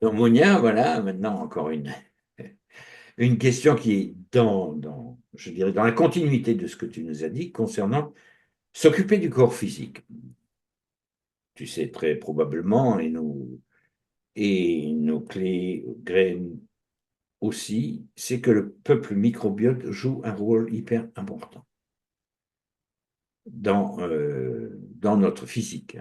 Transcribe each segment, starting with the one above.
Donc, Monia, voilà, maintenant encore une question qui est je dirais, dans la continuité de ce que tu nous as dit concernant s'occuper du corps physique. Tu sais très probablement, et nos clés, graines aussi, c'est que le peuple microbiote joue un rôle hyper important dans notre physique.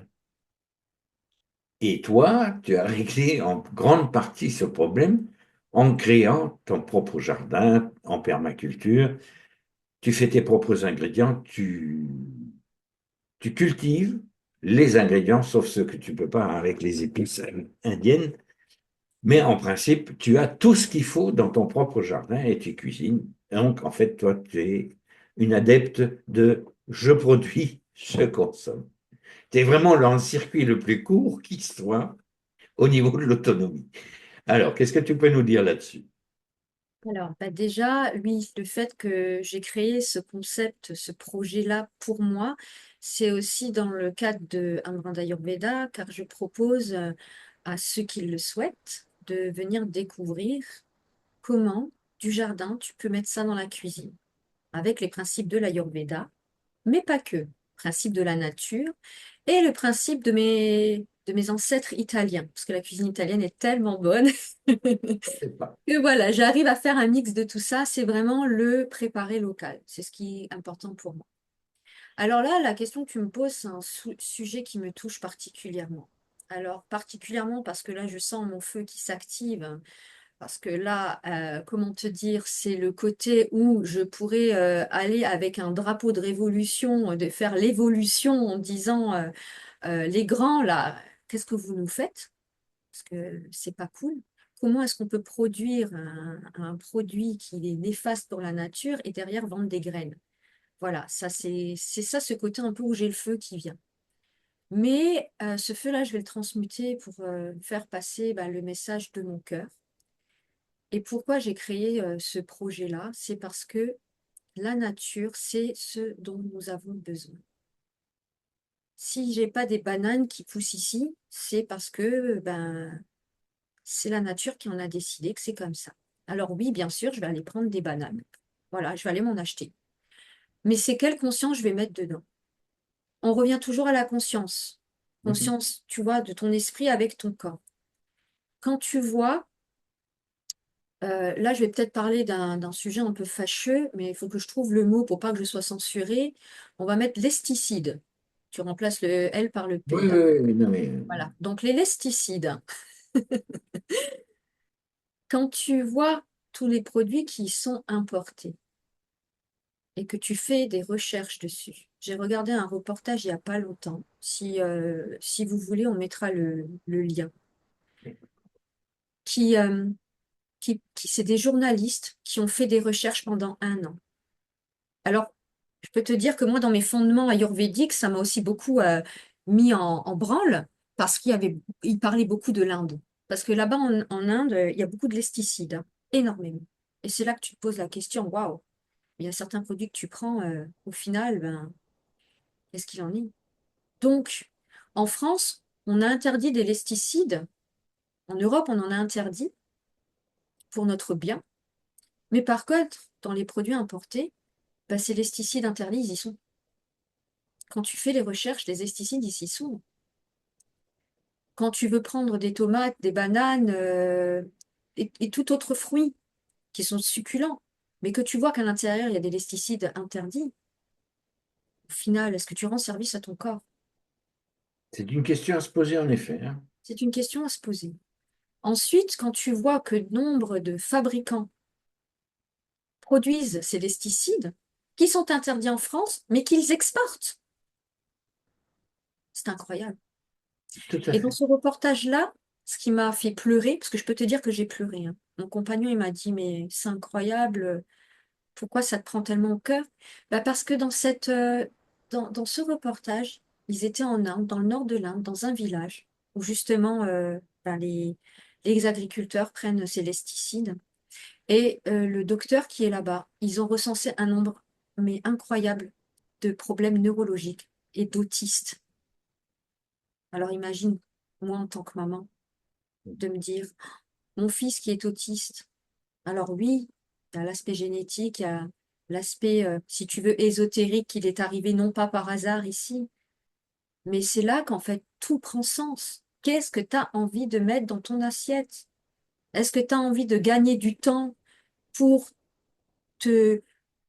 Et toi, tu as réglé en grande partie ce problème en créant ton propre jardin en permaculture. Tu fais tes propres ingrédients, tu cultives les ingrédients, sauf ceux que tu peux pas avec les épices indiennes. Mais en principe, tu as tout ce qu'il faut dans ton propre jardin et tu cuisines. Donc, en fait, toi, tu es une adepte de je produis, je consomme. Tu es vraiment dans le circuit le plus court qui soit au niveau de l'autonomie. Alors, qu'est-ce que tu peux nous dire là-dessus? Alors, bah déjà, oui, le fait que j'ai créé ce concept, ce projet-là pour moi, c'est aussi dans le cadre de un brin d'Ayurveda, car je propose à ceux qui le souhaitent de venir découvrir comment, du jardin, tu peux mettre ça dans la cuisine, avec les principes de l'Ayurveda, mais pas que. Principe de la nature et le principe de mes ancêtres italiens, parce que la cuisine italienne est tellement bonne. C'est pas. Et voilà, j'arrive à faire un mix de tout ça. C'est vraiment le préparer local. C'est ce qui est important pour moi. Alors là, la question que tu me poses, c'est un sujet qui me touche particulièrement. Alors, particulièrement parce que là, je sens mon feu qui s'active. Parce que là, comment te dire, c'est le côté où je pourrais aller avec un drapeau de révolution, de faire l'évolution en disant les grands, là, qu'est-ce que vous nous faites? Parce que c'est pas cool. Comment est-ce qu'on peut produire un produit qui est néfaste pour la nature et derrière vendre des graines? Voilà, ça c'est ça ce côté un peu où j'ai le feu qui vient. Mais ce feu-là, je vais le transmuter pour faire passer bah, le message de mon cœur. Et pourquoi j'ai créé ce projet-là? C'est parce que la nature, c'est ce dont nous avons besoin. Si j'ai pas des bananes qui poussent ici, c'est parce que ben c'est la nature qui en a décidé que c'est comme ça. Alors oui, bien sûr, je vais aller prendre des bananes. Voilà, je vais aller m'en acheter. Mais c'est quelle conscience je vais mettre dedans? On revient toujours à la conscience. Mhm. Conscience, tu vois, de ton esprit avec ton corps. Quand tu vois, là, je vais peut-être parler d'un sujet un peu fâcheux, mais il faut que je trouve le mot pour pas que je sois censurée. On va mettre lesticide. Tu remplaces le L par le Oui, P, oui, d'accord? oui, non, mais Voilà. Donc les lesticides. Quand tu vois tous les produits qui sont importés, et que tu fais des recherches dessus. J'ai regardé un reportage il n'y a pas longtemps. Si vous voulez, on mettra le lien. Qui, c'est des journalistes qui ont fait des recherches pendant un an. Alors, je peux te dire que moi, dans mes fondements ayurvédiques, ça m'a aussi beaucoup mis en branle parce il parlait beaucoup de l'Inde. Parce que là-bas, en Inde, il y a beaucoup de pesticides, hein, énormément. Et c'est là que tu te poses la question, waouh, il y a certains produits que tu prends, au final, ben, qu'est-ce qu'il en est? Donc, en France, on a interdit des pesticides. En Europe, on en a interdit pour notre bien. Mais par contre, dans les produits importés, bah, ces pesticides interdits, ils y sont. Quand tu fais les recherches, les pesticides, ils y sont. Quand tu veux prendre des tomates, des bananes et tout autre fruit qui sont succulents, mais que tu vois qu'à l'intérieur, il y a des pesticides interdits, au final, est-ce que tu rends service à ton corps? c'est une question à se poser en effet, hein. C'est une question à se poser. Ensuite, quand tu vois que nombre de fabricants produisent ces pesticides qui sont interdits en France, mais qu'ils exportent. C'est incroyable. Tout à Et dans fait. ce reportage-là, ce qui m'a fait pleurer, parce que je peux te dire que j'ai pleuré, hein. Mon compagnon, il m'a dit, mais c'est incroyable, pourquoi ça te prend tellement au cœur? Bah parce que dans ce reportage, ils étaient en Inde, dans le nord de l'Inde, dans un village, où justement bah, les agriculteurs prennent ces pesticides. Et le docteur qui est là-bas, ils ont recensé un nombre mais incroyable de problèmes neurologiques et d'autistes. Alors imagine, moi en tant que maman. de me dire, mon fils qui est autiste, alors oui, il y a l'aspect génétique, il y a l'aspect, si tu veux, ésotérique, qu'il est arrivé non pas par hasard ici, mais c'est là qu'en fait tout prend sens. Qu'est-ce que tu as envie de mettre dans ton assiette? Est-ce que tu as envie de gagner du temps pour te,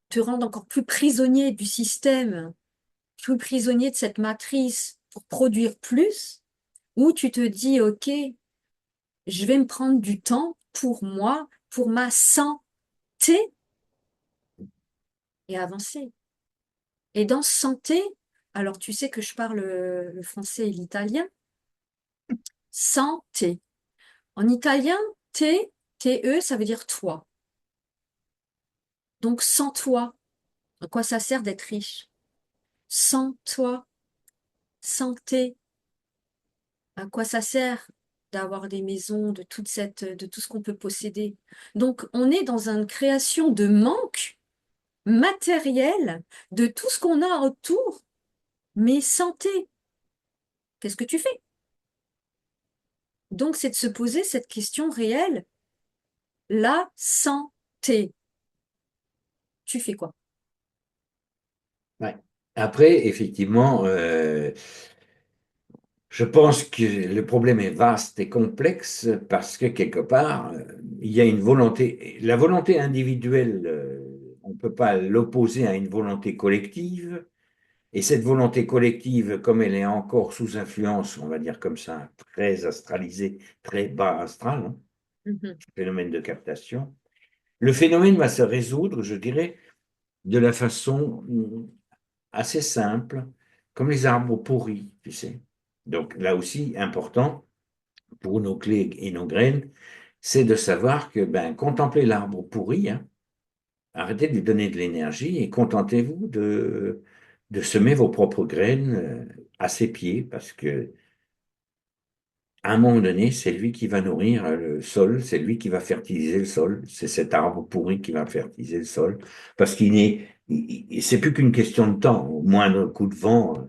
te rendre encore plus prisonnier du système, plus prisonnier de cette matrice pour produire plus? Ou tu te dis, OK, je vais me prendre du temps pour moi, pour ma santé et avancer. Et dans santé, alors tu sais que je parle le français et l'italien, santé. En italien, T-E, ça veut dire toi. Donc sans toi, à quoi ça sert d'être riche? Sans toi, santé, à quoi ça sert d'avoir des maisons, de tout ce qu'on peut posséder? Donc on est dans une création de manque matériel de tout ce qu'on a autour, mais santé, qu'est-ce que tu fais? Donc c'est de se poser cette question réelle, la santé, tu fais quoi? Ouais. Après, effectivement, je pense que le problème est vaste et complexe parce que quelque part, il y a une volonté. La volonté individuelle, on ne peut pas l'opposer à une volonté collective. Et cette volonté collective, comme elle est encore sous influence, on va dire comme ça, très astralisée, très bas astral, hein, Mhm. phénomène de captation, le phénomène va se résoudre, je dirais, de la façon assez simple, comme les arbres pourris, tu sais. Donc là aussi, important pour nos clés et nos graines, c'est de savoir que ben, contemplez l'arbre pourri, hein, arrêtez de lui donner de l'énergie et contentez-vous de semer vos propres graines à ses pieds, parce que à un moment donné, c'est lui qui va nourrir le sol, c'est lui qui va fertiliser le sol, c'est cet arbre pourri qui va fertiliser le sol, parce qu'il n'est, c'est plus qu'une question de temps. Au moindre coup de vent,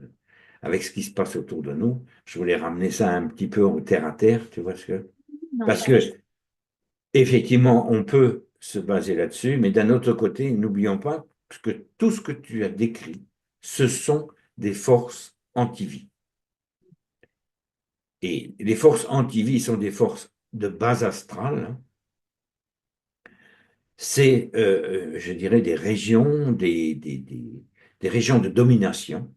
avec ce qui se passe autour de nous, je voulais ramener ça un petit peu au terre à terre, tu vois ce que. Non, Parce mais que effectivement, on peut se baser là-dessus, mais d'un autre côté, n'oublions pas que tout ce que tu as décrit, ce sont des forces anti-vie. Et les forces anti-vie sont des forces de base astrale, hein. C'est, je dirais, des régions, des régions de domination.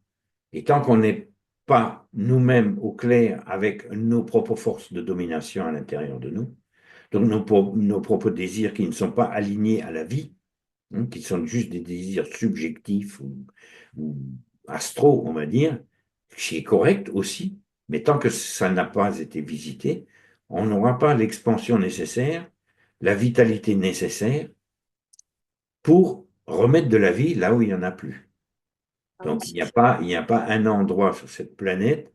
Et tant qu'on n'est pas nous-mêmes au clair avec nos propres forces de domination à l'intérieur de nous, donc nos propres désirs qui ne sont pas alignés à la vie, hein, qui sont juste des désirs subjectifs ou astraux, on va dire, ce qui est correct aussi, mais tant que ça n'a pas été visité, on n'aura pas l'expansion nécessaire, la vitalité nécessaire pour remettre de la vie là où il n'y en a plus. ah oui, Donc, c'est sûr. il n'y a pas un endroit sur cette planète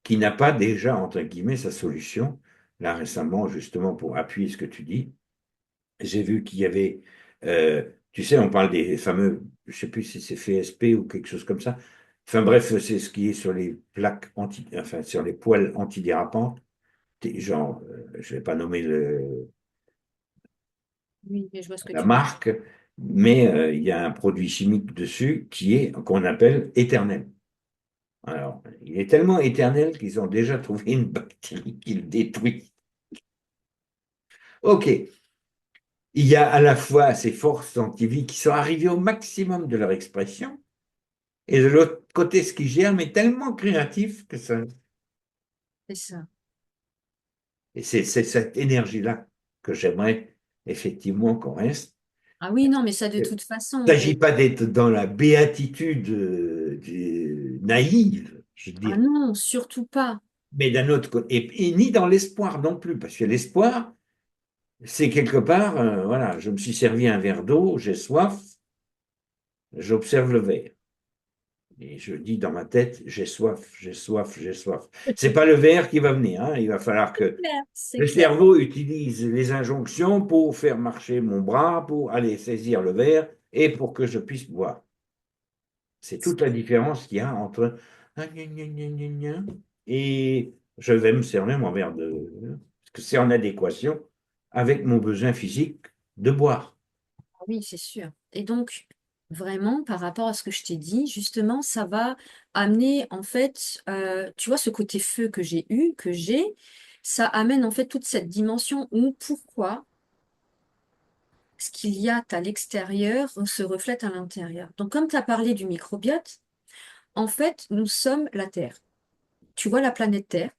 qui n'a pas déjà, entre guillemets, sa solution. Là, récemment, justement, pour appuyer ce que tu dis, j'ai vu qu'il y avait, tu sais, on parle des fameux, je ne sais plus si c'est FSP ou quelque chose comme ça. Enfin bref, c'est ce qui est sur les plaques enfin sur les poêles antidérapantes. Genre, je ne vais pas nommer Oui, mais je vois ce que la tu veux dire. marque, mais il y a un produit chimique dessus qui est qu'on appelle éternel. Alors, il est tellement éternel qu'ils ont déjà trouvé une bactérie qui le détruit. Ok, il y a à la fois ces forces anti-vie qui sont arrivées au maximum de leur expression, et de l'autre côté, ce qui germe est tellement créatif que ça. C'est ça. Et c'est cette énergie-là que j'aimerais effectivement qu'on reste. Ah oui, non, mais ça de Il toute ne façon. s'agit Et pas d'être dans la béatitude naïve, je veux ah dire, non, surtout pas. mais d'un autre côté, et ni dans l'espoir non plus, parce que l'espoir, c'est quelque part, voilà, je me suis servi un verre d'eau, j'ai soif, j'observe le verre. Et je dis dans ma tête, j'ai soif, j'ai soif, j'ai soif. C'est pas le verre qui va venir, hein. Il va falloir C'est que clair, c'est le clair. cerveau utilise les injonctions pour faire marcher mon bras, pour aller saisir le verre et pour que je puisse boire. C'est toute la différence qu'il y a entre ah, gna, gna, gna, gna, gna, et je vais me servir mon verre de. que c'est en adéquation avec mon besoin physique de boire. Oui, c'est sûr. Et donc, vraiment, par rapport à ce que je t'ai dit, justement, ça va amener, en fait, tu vois, ce côté feu que j'ai eu, que j'ai, ça amène, en fait, toute cette dimension où pourquoi ce qu'il y a à l'extérieur se reflète à l'intérieur. Donc, comme tu as parlé du microbiote, en fait, nous sommes la Terre. Tu vois, la planète Terre,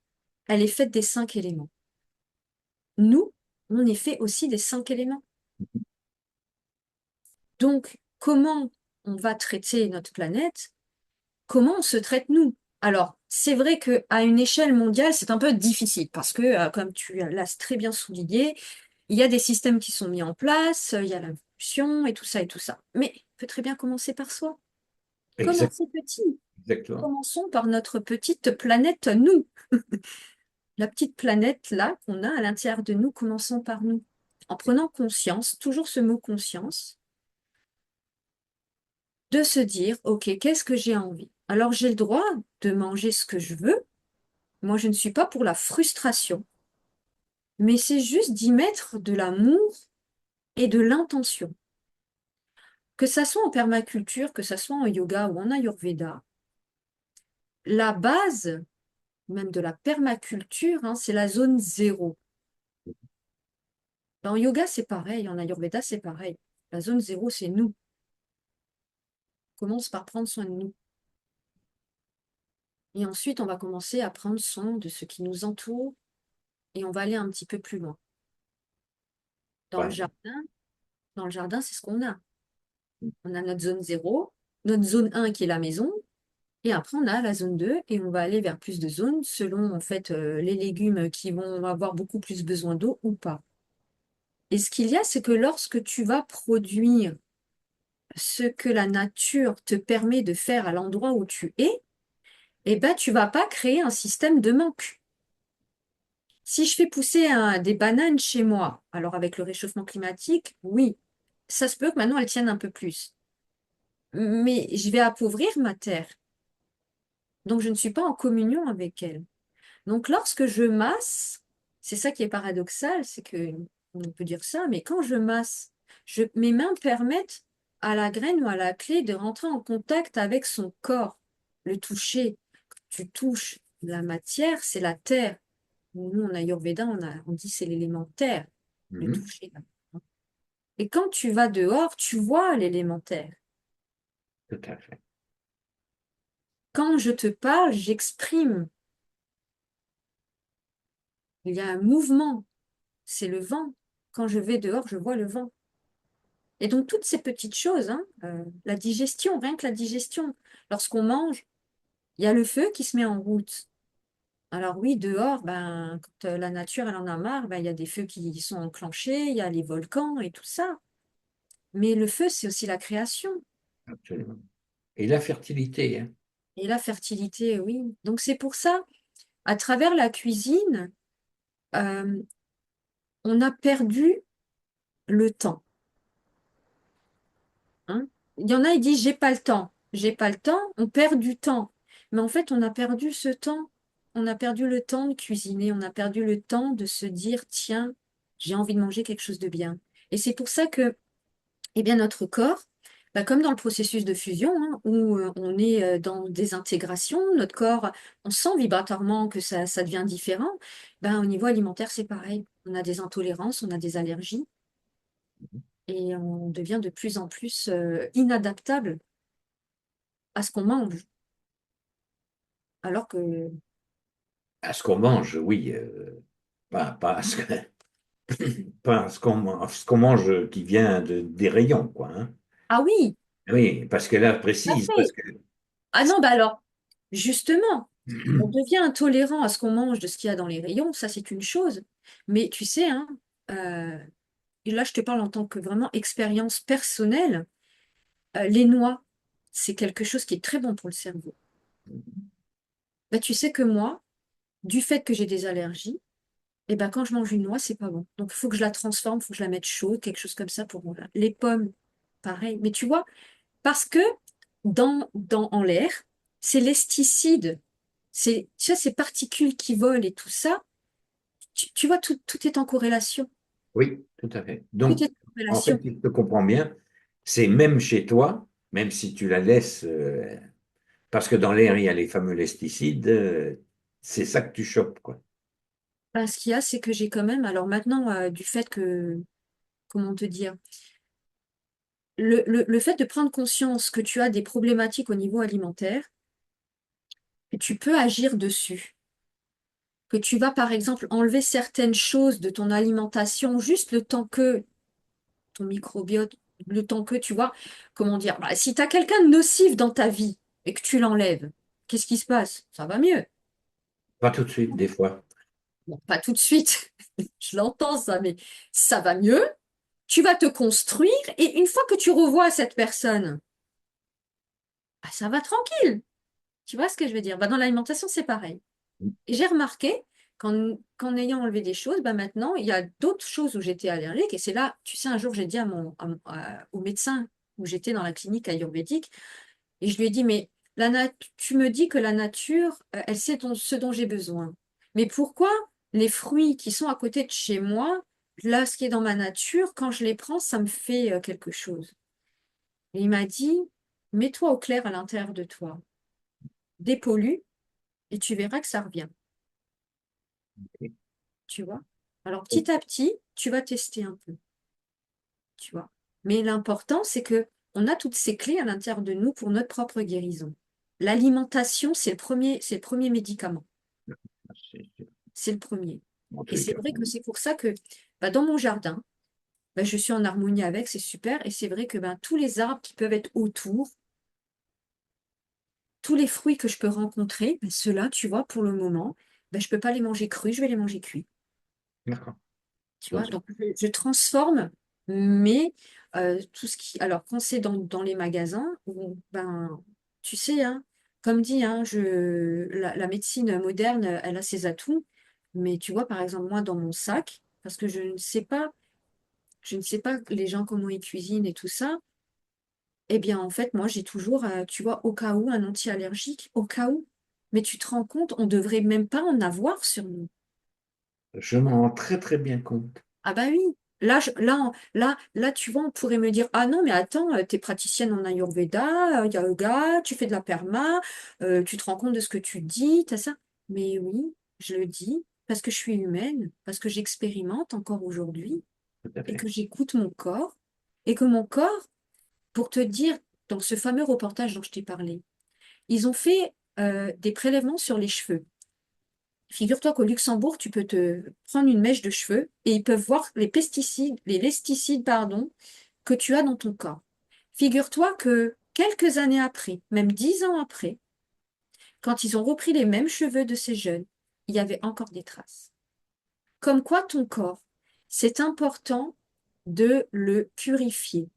elle est faite des 5 éléments. Nous, on est fait aussi des 5 éléments. Donc, comment on va traiter notre planète? Comment on se traite nous? Alors, c'est vrai qu'à une échelle mondiale, c'est un peu difficile parce que, comme tu l'as très bien souligné, il y a des systèmes qui sont mis en place, il y a l'involution et tout ça et tout ça. Mais on peut très bien commencer par soi. Exact, Commencer petit. exactement. Commençons par notre petite planète, nous. La petite planète là qu'on a à l'intérieur de nous, commençons par nous. En prenant conscience, toujours ce mot conscience, de se dire, OK, qu'est-ce que j'ai envie? Alors j'ai le droit de manger ce que je veux. Moi, je ne suis pas pour la frustration, mais c'est juste d'y mettre de l'amour et de l'intention. Que ça soit en permaculture, que ça soit en yoga ou en ayurveda, la base même de la permaculture, hein, c'est la zone zéro. En yoga, c'est pareil, en ayurveda, c'est pareil. La zone zéro, c'est nous. On commence par prendre soin de nous. Et ensuite, on va commencer à prendre soin de ce qui nous entoure et on va aller un petit peu plus loin. Dans le Ouais. jardin, dans le jardin, c'est ce qu'on a. On a notre zone zéro, notre zone un qui est la maison, et après on a la zone 2 et on va aller vers plus de zones selon en fait les légumes qui vont avoir beaucoup plus besoin d'eau ou pas. Et ce qu'il y a, c'est que lorsque tu vas produire ce que la nature te permet de faire à l'endroit où tu es, eh ben, tu vas pas créer un système de manque. Si je fais pousser des bananes chez moi, alors avec le réchauffement climatique, oui, ça se peut que maintenant elles tiennent un peu plus. Mais je vais appauvrir ma terre. Donc je ne suis pas en communion avec elle. Donc lorsque je masse, c'est ça qui est paradoxal, c'est que on peut dire ça, mais quand je masse, mes mains permettent à la graine ou à la clé de rentrer en contact avec son corps, le toucher. Quand tu touches la matière, c'est la terre. Nous, en Ayurveda, on dit c'est l'élémentaire, le Mhm. toucher. Et quand tu vas dehors, tu vois l'élémentaire. Tout à fait. Quand je te parle, j'exprime. Il y a un mouvement, c'est le vent. Quand je vais dehors, je vois le vent. Et donc, toutes ces petites choses, hein, la digestion, rien que la digestion, lorsqu'on mange, il y a le feu qui se met en route. Alors oui, dehors, ben, quand la nature, elle en a marre, ben, il y a des feux qui sont enclenchés, il y a les volcans et tout ça. Mais le feu, c'est aussi la création. Absolument. Et la fertilité, hein. Et la fertilité, oui. Donc c'est pour ça, à travers la cuisine, euh, on a perdu le temps, hein. Il y en a, ils disent, j'ai pas le temps. J'ai pas le temps, on perd du temps. Mais en fait, on a perdu ce temps. On a perdu le temps de cuisiner, on a perdu le temps de se dire, tiens, j'ai envie de manger quelque chose de bien. Et c'est pour ça que, eh bien, notre corps, bah, comme dans le processus de fusion, hein, où on est dans des intégrations, notre corps, on sent vibratoirement que ça devient différent. Ben, au niveau alimentaire, c'est pareil. On a des intolérances, on a des allergies et on devient de plus en plus inadaptable à ce qu'on mange. Alors que, À ce qu'on mange, oui. Pas à ce pas à ce qu'on mange qui vient des rayons, quoi, hein. ah oui, Oui, parce que là, tout à précise, parce fait. que Ah non, bah alors, justement, on devient intolérant à ce qu'on mange de ce qu'il y a dans les rayons, ça c'est une chose. Mais tu sais, hein, euh, et là je te parle en tant que vraiment expérience personnelle, les noix, c'est quelque chose qui est très bon pour le cerveau. Bah, tu sais que moi, du fait que j'ai des allergies, et ben quand je mange une noix, c'est pas bon. Donc il faut que je la transforme, il faut que je la mette chaude, quelque chose comme ça pour voilà. Les pommes, pareil. Mais tu vois, parce que en l'air, c'est l'esticide, c'est tu sais, ces particules qui volent et tout ça, Tu vois, tout est en corrélation. Oui, tout à fait. Tout est Donc, en en fait, corrélation. si je te comprends bien, c'est même chez toi, même si tu la laisses, parce que dans l'air, il y a les fameux pesticides, c'est ça que tu chopes, quoi. Ben, ce qu'il y a, c'est que j'ai quand même, alors maintenant, du fait que, comment te dire, le fait de prendre conscience que tu as des problématiques au niveau alimentaire, que tu peux agir dessus, que tu vas par exemple enlever certaines choses de ton alimentation juste le temps que ton microbiote, le temps que tu vois, comment dire, bah, si tu as quelqu'un de nocif dans ta vie et que tu l'enlèves, qu'est-ce qui se passe? Ça va mieux. Pas tout de suite, des fois. Bon, pas tout de suite, je l'entends ça, mais ça va mieux. Tu vas te construire et une fois que tu revois cette personne, bah, ça va tranquille. Tu vois ce que je veux dire? Bah, dans l'alimentation, c'est pareil. Et j'ai remarqué qu'en ayant enlevé des choses, bah maintenant, il y a d'autres choses où j'étais allergique. Et c'est là, tu sais, un jour, j'ai dit au médecin où j'étais dans la clinique ayurvédique, et je lui ai dit, mais tu me dis que la nature, elle sait ce dont j'ai besoin. Mais pourquoi les fruits qui sont à côté de chez moi, là, ce qui est dans ma nature, quand je les prends, ça me fait quelque chose? Et il m'a dit, mets-toi au clair à l'intérieur de toi, dépollue, et tu verras que ça revient. Tu vois? Alors petit à petit, tu vas tester un peu, tu vois. Mais l'important, c'est que on a toutes ces clés à l'intérieur de nous pour notre propre guérison. L'alimentation, c'est le premier médicament. C'est- C'est le premier. En Et tous les c'est cas. vrai que c'est pour ça que bah, dans mon jardin, bah, je suis en harmonie avec, c'est super. Et c'est vrai que bah, tous les arbres qui peuvent être autour, tous les fruits que je peux rencontrer, bah, ceux-là, tu vois, pour le moment, bah, je ne peux pas les manger crus, je vais les manger cuits. D'accord. Tu Ça, vois, donc je transforme, mais tout ce qui. Alors, quand c'est dans les magasins, ben, tu sais, hein, comme dit, hein, la médecine moderne, elle a ses atouts, mais tu vois, par exemple, moi, dans mon sac, parce que je ne sais pas les gens comment ils cuisinent et tout ça, eh bien, en fait, moi, j'ai toujours, tu vois, au cas où, un anti-allergique, au cas où. Mais tu te rends compte, on devrait même pas en avoir sur nous. je m'en rends très très bien compte. Ah bah oui, là, tu vois, on pourrait me dire, ah non, mais attends, t'es praticienne en Ayurveda, yoga, tu fais de la perma, tu te rends compte de ce que tu dis, t'as ça. Mais oui, je le dis, parce que je suis humaine, parce que j'expérimente encore aujourd'hui, Tout à et fait. que j'écoute mon corps, et que mon corps, pour te dire, dans ce fameux reportage dont je t'ai parlé, ils ont fait des prélèvements sur les cheveux. Figure-toi qu'au Luxembourg, tu peux te prendre une mèche de cheveux et ils peuvent voir les pesticides, pardon, que tu as dans ton corps. Figure-toi que quelques années après, même 10 ans après, quand ils ont repris les mêmes cheveux de ces jeunes, il y avait encore des traces. Comme quoi ton corps, c'est important de le purifier.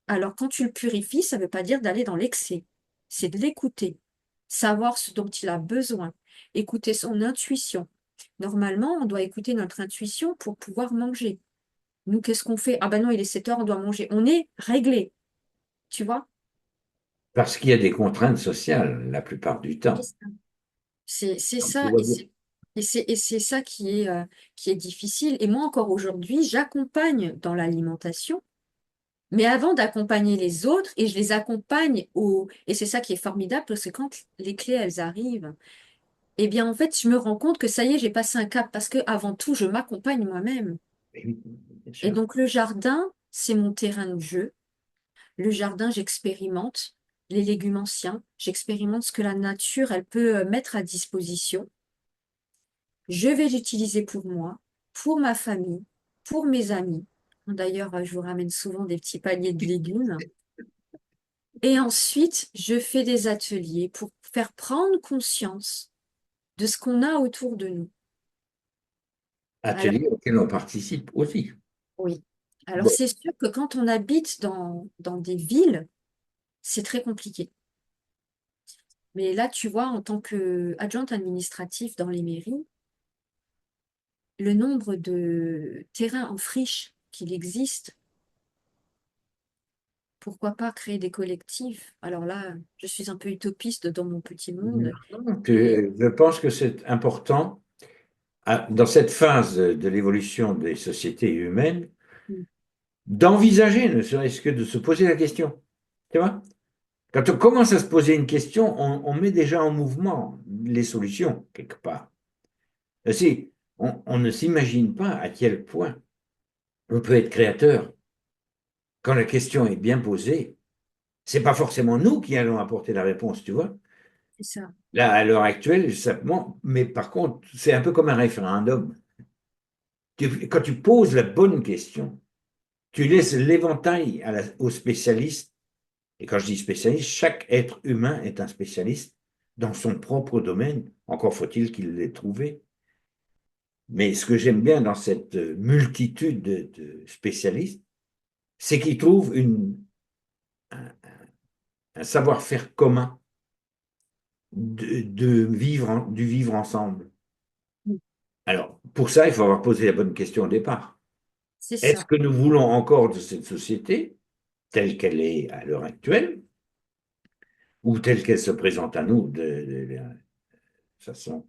Alors quand tu le purifies, ça ne veut pas dire d'aller dans l'excès, c'est de l'écouter, savoir ce dont il a besoin, écouter son intuition. Normalement, on doit écouter notre intuition pour pouvoir manger. Nous, qu'est-ce qu'on fait? Ah ben non, il est 7 heures, on doit manger. On est réglé, tu vois? Parce qu'il y a des contraintes sociales la plupart du C'est temps. ça. C'est Donc, tu ça, vois bien. et c'est ça qui est difficile. Et moi, encore aujourd'hui, j'accompagne dans l'alimentation, mais avant d'accompagner les autres, et je les accompagne et c'est ça qui est formidable, parce que quand les clés, elles arrivent, eh bien, en fait, je me rends compte que ça y est, j'ai passé un cap, parce que avant tout, je m'accompagne moi-même. Oui, bien Et sûr. donc, le jardin, c'est mon terrain de jeu. Le jardin, j'expérimente les légumes anciens, j'expérimente ce que la nature, elle peut mettre à disposition. Je vais l'utiliser pour moi, pour ma famille, pour mes amis. D'ailleurs, je vous ramène souvent des petits paniers de légumes. Et ensuite, je fais des ateliers pour faire prendre conscience de ce qu'on a autour de nous. Alors, Atelier auquel on participe aussi. oui. Alors, Bon, c'est sûr que quand on habite dans des villes, c'est très compliqué. Mais là, tu vois, en tant qu'adjointe administrative dans les mairies, le nombre de terrains en friche qu'il existe, pourquoi pas créer des collectifs? Alors là, je suis un peu utopiste dans mon petit monde. non, Et je pense que c'est important dans cette phase de l'évolution des sociétés humaines, Mm. d'envisager, ne serait-ce que de se poser la question. Tu vois? Quand on commence à se poser une question, on met déjà en mouvement les solutions, quelque part. Si, on ne s'imagine pas à quel point on peut être créateur quand la question est bien posée. C'est pas forcément nous qui allons apporter la réponse, tu vois. C'est ça. Là, à l'heure actuelle, simplement, mais par contre, c'est un peu comme un référendum. Quand tu poses la bonne question, tu laisses l'éventail aux spécialistes. Et quand je dis spécialiste, chaque être humain est un spécialiste dans son propre domaine. Encore faut-il qu'il l'ait trouvé. Mais ce que j'aime bien dans cette multitude de spécialistes, c'est qu'ils trouvent un, un savoir-faire commun du vivre ensemble. Mm. Alors, pour ça, il faut avoir posé la bonne question au départ. C'est Est-ce ça. que nous voulons encore de cette société telle qu'elle est à l'heure actuelle ou telle qu'elle se présente à nous de façon.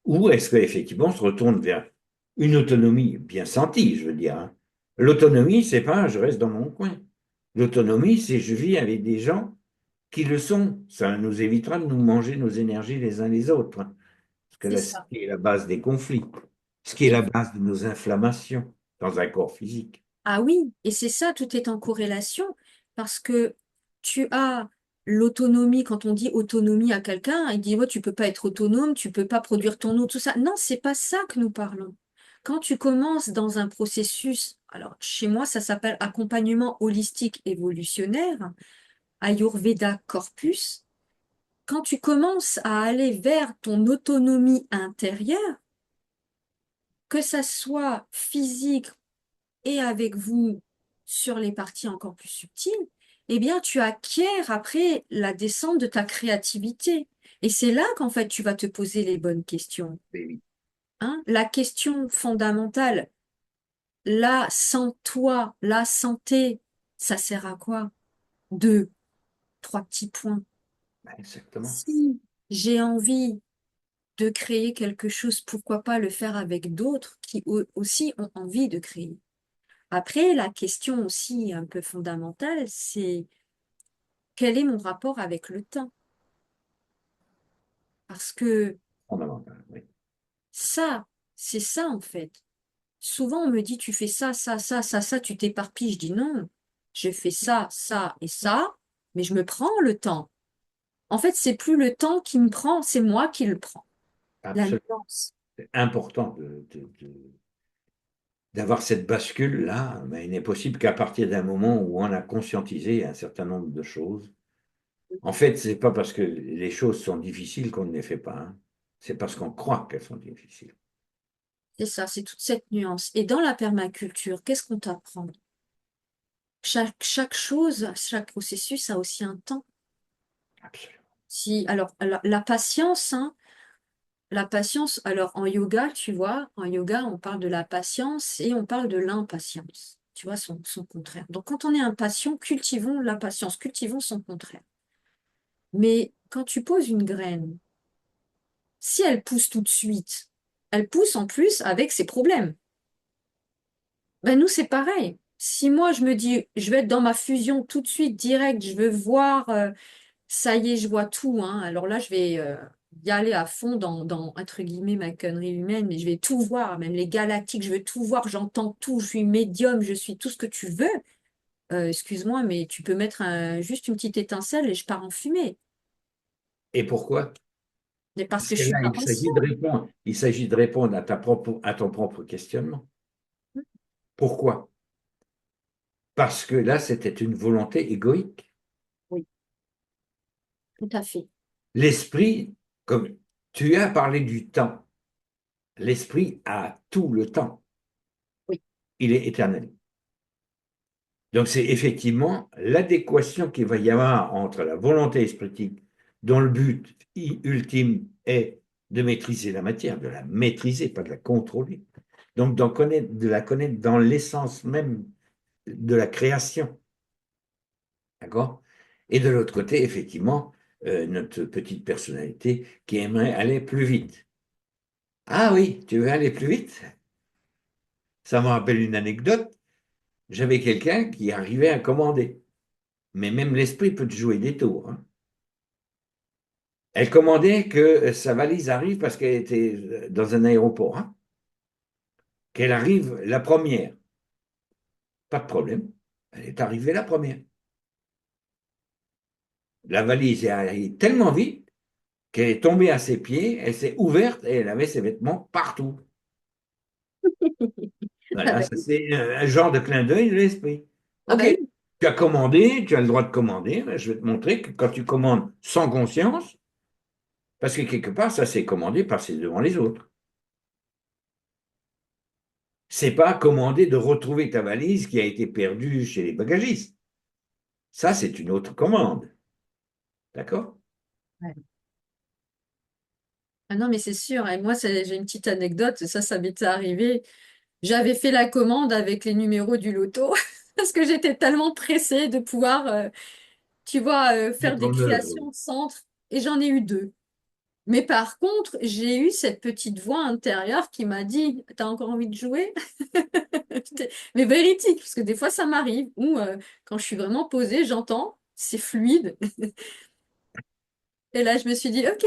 Ou est-ce qu'effectivement on se retourne vers une autonomie bien sentie, je veux dire, hein. L'autonomie, c'est pas je reste dans mon coin. L'autonomie, c'est je vis avec des gens qui le sont. Ça nous évitera de nous manger nos énergies les uns les autres, hein. Parce que C'est là, ce ça. qui est la base des conflits, ce qui est Et la base de nos inflammations dans un corps physique. ah oui, et c'est ça, tout est en corrélation parce que tu as l'autonomie, quand on dit autonomie à quelqu'un, il dit, ouais, tu peux pas être autonome, tu peux pas produire ton eau, tout ça. Non, c'est pas ça que nous parlons. Quand tu commences dans un processus, alors chez moi, ça s'appelle accompagnement holistique évolutionnaire, Ayurveda Corpus, quand tu commences à aller vers ton autonomie intérieure, que ça soit physique et avec vous sur les parties encore plus subtiles, eh bien, tu acquiers après la descente de ta créativité. Et c'est là qu'en fait, tu vas te poser les bonnes questions, Mais oui, hein. La question fondamentale, là, sans toi, la santé, ça sert à quoi? Deux, trois petits points. ben, exactement. Si j'ai envie de créer quelque chose, pourquoi pas le faire avec d'autres qui aussi ont envie de créer. Après, la question aussi un peu fondamentale, c'est quel est mon rapport avec le temps? Parce que Fondamental, oui. ça, c'est ça en fait. Souvent, on me dit, tu fais ça, ça, ça, ça, ça, tu t'éparpilles. Je dis non, je fais ça, ça et ça, mais je me prends le temps. En fait, c'est plus le temps qui me prend, c'est moi qui le prends. La Absolument. nuance. C'est important d'avoir cette bascule-là, mais il n'est possible qu'à partir d'un moment où on a conscientisé un certain nombre de choses. En fait, c'est pas parce que les choses sont difficiles qu'on ne les fait pas, hein. C'est parce qu'on croit qu'elles sont difficiles. C'est ça, c'est toute cette nuance. Et dans la permaculture, qu'est-ce qu'on t'apprend? Chaque chose, chaque processus a aussi un temps. Absolument. Si, alors, la patience, hein, la patience, alors en yoga, tu vois, en yoga, on parle de la patience et on parle de l'impatience. Tu vois, son contraire. Donc, quand on est impatient, cultivons la patience, cultivons son contraire. Mais quand tu poses une graine, si elle pousse tout de suite, elle pousse en plus avec ses problèmes. Ben nous, c'est pareil. Si moi, je me dis, je vais être dans ma fusion tout de suite, direct, je veux voir, ça y est, je vois tout, hein. Alors là, je vais y aller à fond entre guillemets, ma connerie humaine, mais je vais tout voir, même les galactiques, je veux tout voir, j'entends tout, je suis médium, je suis tout ce que tu veux. Excuse-moi, mais tu peux mettre juste une petite étincelle et je pars en fumée. Et pourquoi? Mais parce Parce que je que suis là, pas patient. il s'agit de répondre à ton propre questionnement. Pourquoi? Parce que là, c'était une volonté égoïque. Oui, tout à fait. L'esprit, comme tu as parlé du temps, l'esprit a tout le temps. Oui, Il est éternel. Donc, c'est effectivement l'adéquation qu'il va y avoir entre la volonté espritique, dont le but ultime est de maîtriser la matière, de la maîtriser, pas de la contrôler. Donc, de la connaître dans l'essence même de la création. D'accord? Et de l'autre côté, effectivement, notre petite personnalité qui aimerait aller plus vite. Ah oui, tu veux aller plus vite? Ça me rappelle une anecdote. J'avais quelqu'un qui arrivait à commander. Mais même l'esprit peut te jouer des tours, hein. Elle commandait que sa valise arrive parce qu'elle était dans un aéroport, hein. Qu'elle arrive la première. Pas de problème. Elle est arrivée la première. La valise est arrivée tellement vite qu'elle est tombée à ses pieds, elle s'est ouverte et elle avait ses vêtements partout. Ah Voilà, ben, ça c'est un genre de clin d'œil de l'esprit. ah Ok, ben oui. tu as commandé, tu as le droit de commander. Mais je vais te montrer que quand tu commandes sans conscience, parce que quelque part, ça c'est commandé, passer devant les autres. C'est pas commander de retrouver ta valise qui a été perdue chez les bagagistes. Ça, c'est une autre commande. D'accord? Ouais. Ah non, mais c'est sûr. Et moi, j'ai une petite anecdote. Ça m'était arrivé. J'avais fait la commande avec les numéros du loto parce que j'étais tellement pressée de pouvoir, tu vois, faire Mettre des en œuvre. créations au centre. Et j'en ai eu deux. Mais par contre, j'ai eu cette petite voix intérieure qui m'a dit, t'as encore envie de jouer? Mais véridique, parce que des fois ça m'arrive, ou quand je suis vraiment posée, j'entends, c'est fluide. Et là, je me suis dit, ok,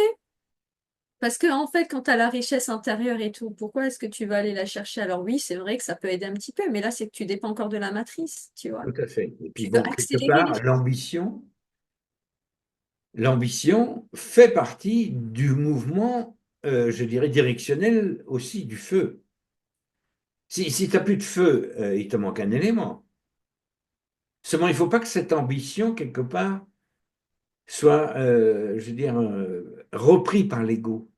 parce que en fait, quand tu as la richesse intérieure et tout, pourquoi est-ce que tu vas aller la chercher? Alors oui, c'est vrai que ça peut aider un petit peu, mais là, c'est que tu dépends encore de la matrice, tu vois. Tout à fait. Et puis Tu veux bon, quelque accélérer les part, choses. l'ambition fait partie du mouvement, je dirais, directionnel aussi du feu. Si tu n'as plus de feu, il te manque un élément. Seulement, il ne faut pas que cette ambition, quelque part, soit, je veux dire, repris par l'ego.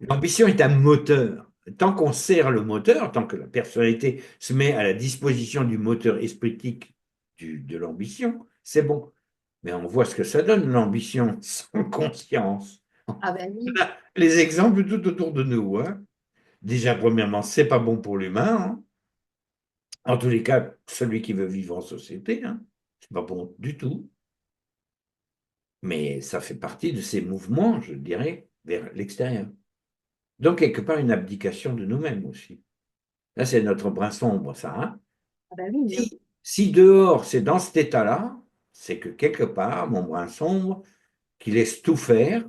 L'ambition est un moteur. Tant qu'on sert le moteur, tant que la personnalité se met à la disposition du moteur espritique de l'ambition, c'est bon. Mais on voit ce que ça donne, l'ambition sans conscience. Ah ben On oui, a les exemples tout autour de nous, hein. Déjà, premièrement, c'est pas bon pour l'humain, hein. En tous les cas, celui qui veut vivre en société, hein, c'est pas bon du tout. Mais ça fait partie de ces mouvements, je dirais, vers l'extérieur. Donc, quelque part, une abdication de nous-mêmes aussi. Là, c'est notre brin sombre, ça, hein. ah ben oui, Si dehors, c'est dans cet état-là, c'est que quelque part, mon brin sombre, qui laisse tout faire,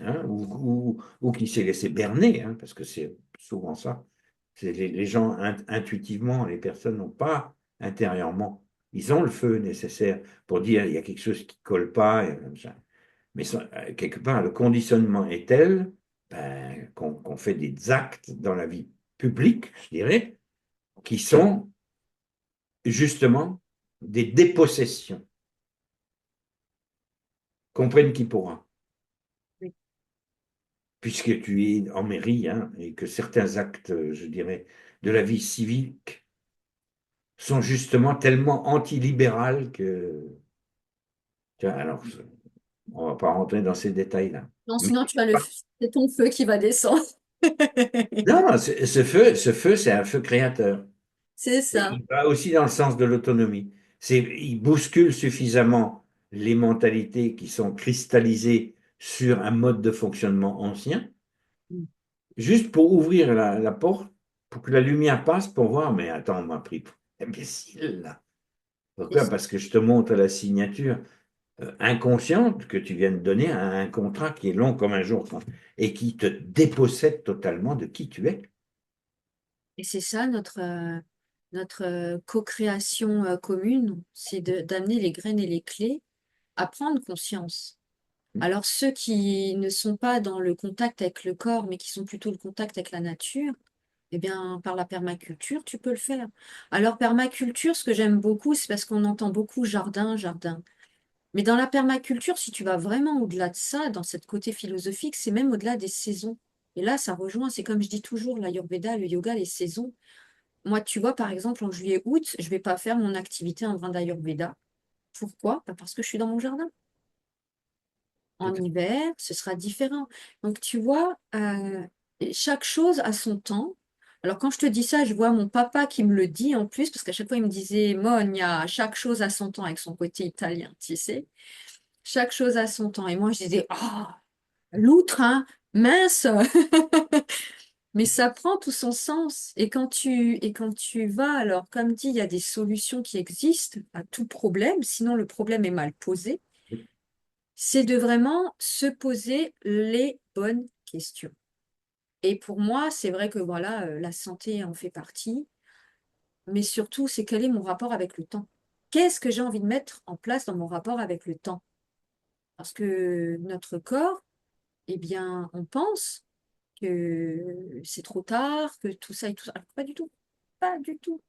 hein, ou qui s'est laissé berner, hein, parce que c'est souvent ça. C'est les gens, intuitivement, les personnes n'ont pas intérieurement, ils ont le feu nécessaire pour dire il y a quelque chose qui ne colle pas, et comme ça. Mais quelque part, le conditionnement est tel ben, qu'on fait des actes dans la vie publique, je dirais, qui sont justement des dépossessions. Comprenne qui pourra. oui. Puisque tu es en mairie, hein, et que certains actes, je dirais, de la vie civique sont justement tellement antilibérales que, tu vois, alors, on ne va pas rentrer dans ces détails-là. Non, Mais sinon tu as c'est ton feu qui va descendre. non, ce feu, c'est un feu créateur. C'est Et ça. il va aussi dans le sens de l'autonomie. Il bouscule suffisamment les mentalités qui sont cristallisées sur un mode de fonctionnement ancien, juste pour ouvrir la porte, pour que la lumière passe, pour voir, mais attends, on m'a pris pour imbécile, là. C'est Pourquoi? ça. Parce que je te montre la signature inconsciente que tu viens de donner à un contrat qui est long comme un jour, quoi, et qui te dépossède totalement de qui tu es. Et c'est ça notre co-création commune, c'est d'amener les graines et les clés à prendre conscience. Alors ceux qui ne sont pas dans le contact avec le corps, mais qui sont plutôt le contact avec la nature, eh bien, par la permaculture, tu peux le faire. Alors, permaculture, ce que j'aime beaucoup, c'est parce qu'on entend beaucoup jardin, jardin. Mais dans la permaculture, si tu vas vraiment au-delà de ça, dans cette côté philosophique, c'est même au-delà des saisons. Et là, ça rejoint, c'est comme je dis toujours, l'Ayurveda, le yoga, les saisons. Moi, tu vois, par exemple, en juillet-août, je ne vais pas faire mon activité en brin d'Ayurveda. Pourquoi? Bah, parce que je suis dans mon jardin. En Tout hiver, ce sera différent. Donc, tu vois, chaque chose a son temps. Alors, quand je te dis ça, je vois mon papa qui me le dit en plus, parce qu'à chaque fois, il me disait, Monia, chaque chose a son temps avec son côté italien, tu sais. Chaque chose a son temps. Et moi, je disais, oh, l'outre, hein, mince. Mais ça prend tout son sens. Et quand tu vas, alors, comme dit, il y a des solutions qui existent à tout problème, sinon le problème est mal posé. C'est de vraiment se poser les bonnes questions. Et pour moi, c'est vrai que voilà, la santé en fait partie, mais surtout, c'est quel est mon rapport avec le temps? Qu'est-ce que j'ai envie de mettre en place dans mon rapport avec le temps? Parce que notre corps, eh bien, on pense que c'est trop tard, que tout ça et tout ça. Alors, pas du tout. Pas du tout.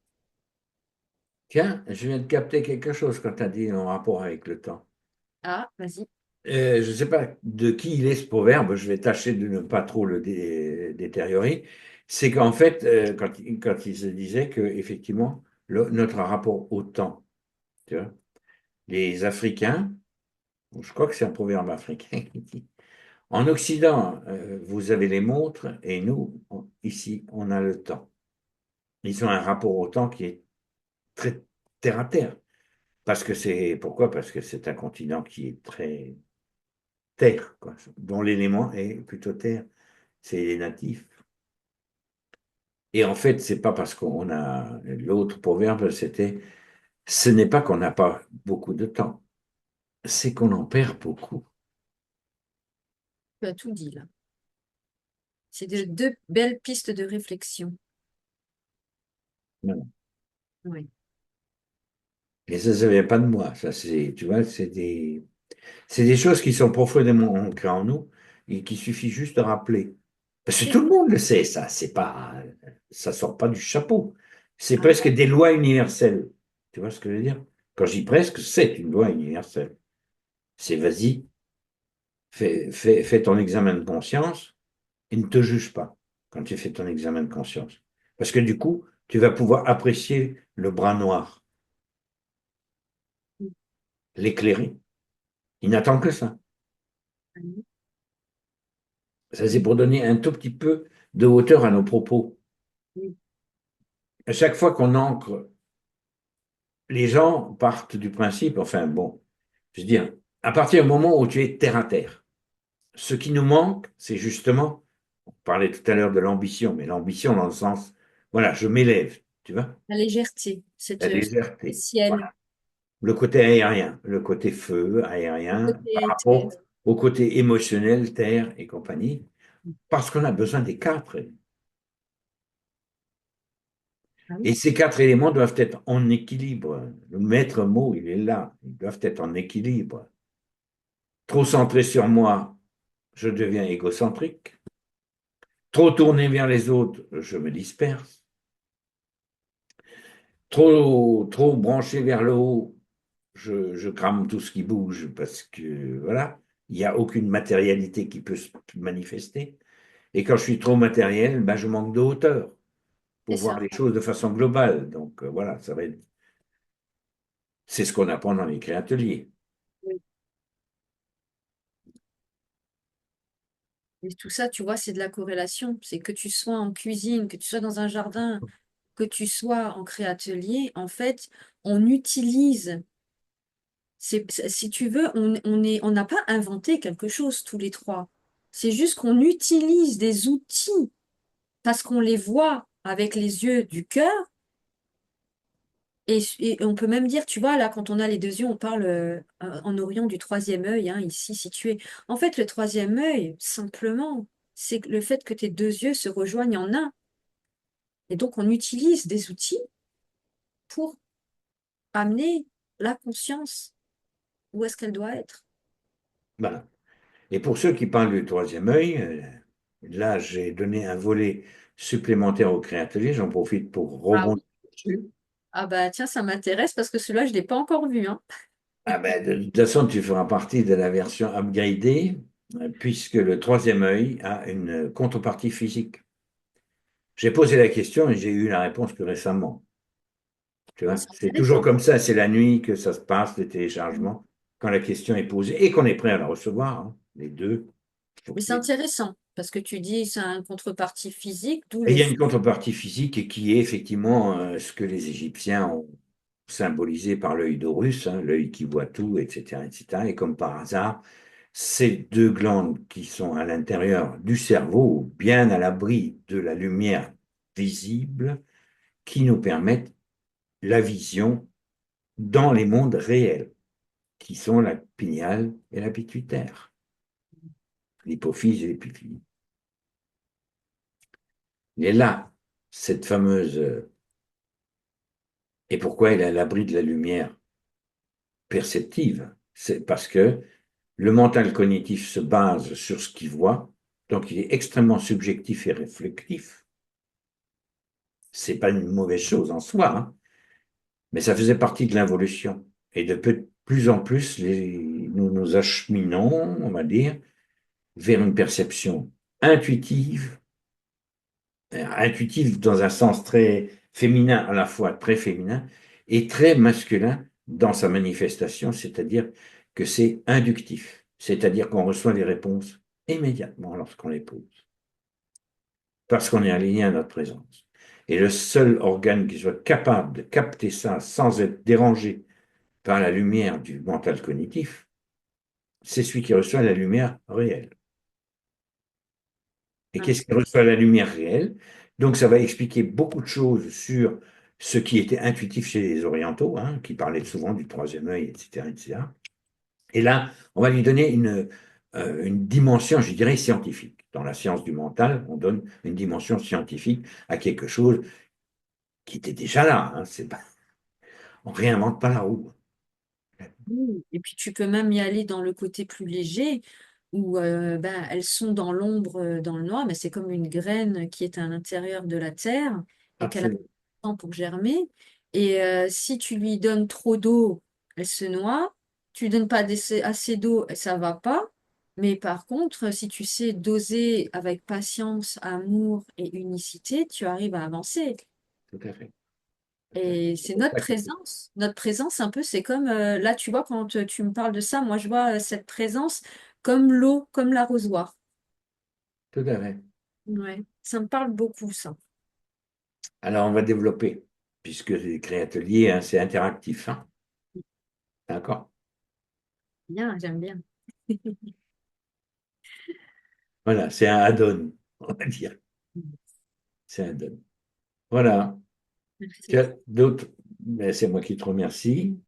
Tiens, je viens de capter quelque chose quand tu as dit en rapport avec le temps. Ah, vas-y. Je ne sais pas de qui il est ce proverbe, je vais tâcher de ne pas trop le détériorer. C'est qu'en fait, quand il se disait que effectivement, notre rapport au temps, tu vois, les Africains, je crois que c'est un proverbe africain qui dit, en Occident, vous avez les montres et nous, ici, on a le temps. Ils ont un rapport au temps qui est très terre à terre. Pourquoi? Parce que c'est un continent qui est très terre, quoi, dont l'élément est plutôt terre. C'est les natifs. Et en fait, c'est pas parce qu'on a l'autre proverbe, c'était ce n'est pas qu'on n'a pas beaucoup de temps, c'est qu'on en perd beaucoup. Tu as tout dit là. C'est de deux belles pistes de réflexion. Voilà. Oui. Et ça vient pas de moi. Ça, tu vois, c'est des choses qui sont profondément ancrées en nous et qu'il suffit juste de rappeler. Parce que C'est tout le ça. monde le sait, ça. C'est pas, ça sort pas du chapeau. C'est Ah presque non. des lois universelles. Tu vois ce que je veux dire? Quand je dis presque, c'est une loi universelle. C'est vas-y, fais ton examen de conscience et ne te juge pas quand tu fais ton examen de conscience. Parce que du coup, tu vas pouvoir apprécier le bras noir, l'éclairer. Il n'attend que ça. Ça, c'est pour donner un tout petit peu de hauteur à nos propos. Oui. À chaque fois qu'on ancre, les gens partent du principe, enfin bon, je veux dire, à partir du moment où tu es terre à terre, ce qui nous manque, c'est justement, on parlait tout à l'heure de l'ambition, mais l'ambition dans le sens, voilà, je m'élève, tu vois, La légèreté, la ce légèreté. ciel, Voilà. Le côté aérien, le côté feu le aérien, par côté terre. rapport au côté émotionnel, terre et compagnie, parce qu'on a besoin des quatre. Ah oui, Et ces quatre éléments doivent être en équilibre. Le maître mot, il est là. Ils doivent être en équilibre. Trop centré sur moi, je deviens égocentrique. Trop tourné vers les autres, je me disperse. Trop branché vers le haut, je crame tout ce qui bouge parce que, voilà, il n'y a aucune matérialité qui peut se manifester. Et quand je suis trop matériel, ben, je manque de hauteur c'est pour voir ça. les choses de façon globale. Donc, voilà, c'est ce qu'on apprend dans les créateliers. Oui. Et tout ça, tu vois, c'est de la corrélation. C'est que tu sois en cuisine, que tu sois dans un jardin, que tu sois en créatelier, en fait, on utilise, si tu veux, on n'a pas inventé quelque chose tous les trois. C'est juste qu'on utilise des outils parce qu'on les voit avec les yeux du cœur. Et on peut même dire, tu vois, là, quand on a les deux yeux, on parle en Orient du troisième œil, hein, ici situé. En fait, le troisième œil, simplement, c'est le fait que tes deux yeux se rejoignent en un. Et donc, on utilise des outils pour amener la conscience où est-ce qu'elle doit être. Voilà. Et pour ceux qui parlent du troisième œil, là, j'ai donné un volet supplémentaire au créatelier. J'en profite pour Ah rebondir oui. dessus. Ah bah tiens, ça m'intéresse parce que celui-là, je ne l'ai pas encore vu, hein. Ah ben, de toute façon, tu feras partie de la version upgradée, puisque le troisième œil a une contrepartie physique. J'ai posé la question et j'ai eu la réponse plus récemment. Tu Ah, vois, c'est c'est toujours intéressant. comme ça, c'est la nuit que ça se passe, le téléchargement, quand la question est posée et qu'on est prêt à la recevoir, hein. Les deux, il faut Mais que c'est intéressant parce que tu dis c'est une contrepartie physique, d'où Et il le y a fait. une contrepartie physique et qui est effectivement ce que les Égyptiens ont symbolisé par l'œil d'Horus, hein, l'œil qui voit tout, etc., etc. Et comme par hasard, ces deux glandes qui sont à l'intérieur du cerveau, bien à l'abri de la lumière visible, qui nous permettent la vision dans les mondes réels, qui sont la pinéale et la pituitaire, l'hypophyse et l'épiphyse. Et là, cette fameuse... Et pourquoi elle est à l'abri de la lumière perceptive? C'est parce que le mental cognitif se base sur ce qu'il voit, donc il est extrêmement subjectif et réflectif. C'est pas une mauvaise chose en soi, hein, mais ça faisait partie de l'involution. Et de plus en plus, nous nous acheminons, on va dire, vers une perception intuitive, intuitive dans un sens très féminin, à la fois très féminin, et très masculin dans sa manifestation, c'est-à-dire que c'est inductif, c'est-à-dire qu'on reçoit les réponses immédiatement lorsqu'on les pose, parce qu'on est aligné à notre présence. Et le seul organe qui soit capable de capter ça sans être dérangé par la lumière du mental cognitif, c'est celui qui reçoit la lumière réelle. Et Ah, qu'est-ce qui reçoit la lumière réelle? Donc, ça va expliquer beaucoup de choses sur ce qui était intuitif chez les orientaux, hein, qui parlaient souvent du troisième œil, etc., etc. Et là, on va lui donner une dimension, je dirais, scientifique. Dans la science du mental, on donne une dimension scientifique à quelque chose qui était déjà là. Hein, c'est pas, on réinvente pas la roue. oui. Et puis tu peux même y aller dans le côté plus léger où ben, elles sont dans l'ombre, dans le noir, mais c'est comme une graine qui est à l'intérieur de la terre et qu'elle a Absolument, besoin de temps pour germer. Et si tu lui donnes trop d'eau, elle se noie. Tu lui donnes pas assez d'eau, ça va pas. Mais par contre, si tu sais doser avec patience, amour et unicité, tu arrives à avancer. tout à fait. Tout à fait. Et C'est c'est pour ça que notre présence un peu, c'est comme, là tu vois, quand tu me parles de ça, moi je vois cette présence comme l'eau, comme l'arrosoir. tout à fait. Ouais, ça me parle beaucoup, ça. Alors, on va développer, puisque les créateliers, hein, c'est interactif. Hein, d'accord? Bien, j'aime bien. Voilà, c'est un add-on, on va dire. C'est un add-on. Voilà. Tu Merci. as d'autres? Ben, c'est moi qui te remercie.